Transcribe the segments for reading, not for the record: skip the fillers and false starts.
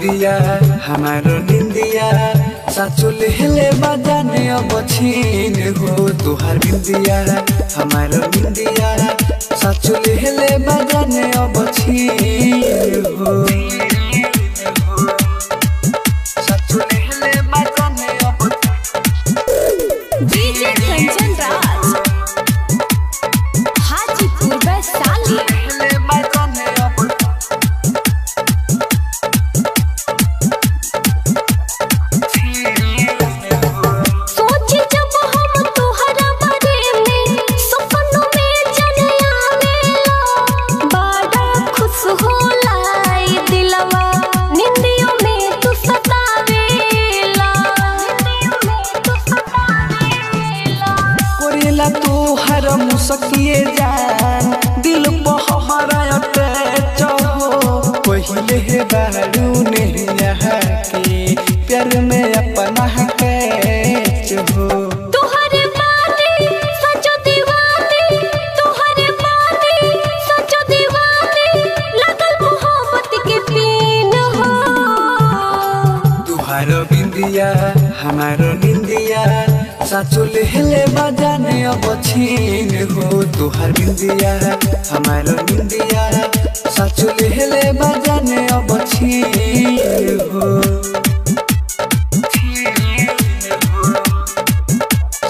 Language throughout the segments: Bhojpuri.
बिंदिया हमारो निंदिया साचुल हिले बजाने अब छीन हो। तुहार बिंदिया हमारो निंदिया साचुल हिले बजाने अब छीन हो। साचुल हिले बजाने अब डीजे कंचन राज हाजीपुर वैशाली। तू हर मुसकिए जान दिल पर हमारा अटैच हो। पहले है बारू नहीं यहाँ के प्यार में अपना कैच हो। तुहरे बानी सचो दीवानी, तुहरे बानी सचो दीवानी, लगल मोहब्बत के पीन हो। तुहारो बिंदिया हमारो निंदिया साचुल हिले बजाने अब छीन हो। तुहार बिंदिया हमारो निंदिया साचुल हिले बजाने अब छीन हो।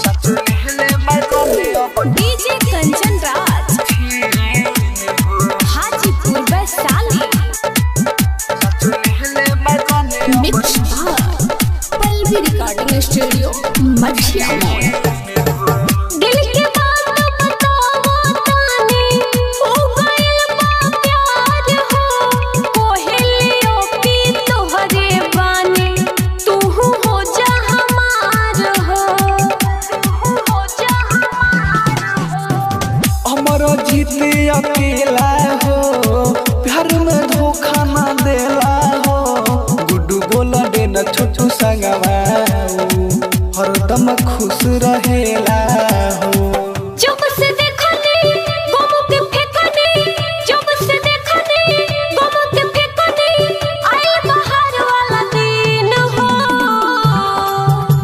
साचुल हिले बजाने अब डीजे कंचन राज हाजीपुर वैशाली। साचुल हिले बजाने मिक्स बार पल्लवी रिकॉर्डिंग स्टूडियो मछिया मोड़। दिल के बात बताओ ताने हो गइल बा प्यार हो। कोहेलियो पी तोहरे बानी तू हो जा हमार हो। तू हो जा हमार हो। हमारो जीत अकेला हो प्यार में धोखा ना देला हो। गुड्डू बोला देना छोटू संगवा हरदम खुश रहेला हो। जब से देखनी गम के फेंकनी, जब से देखनी गम के फेंकनी, आई बाहर वाला दिन हो।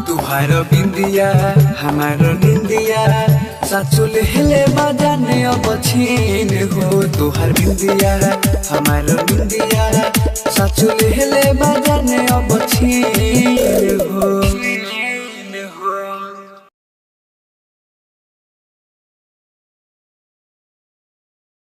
तुहारो बिंदिया हमारो निंदिया साचुल हिले बजाने अब छीन हो। तुहार बिंदिया हमारो निंदिया साचुल हिले बजाने अब छीन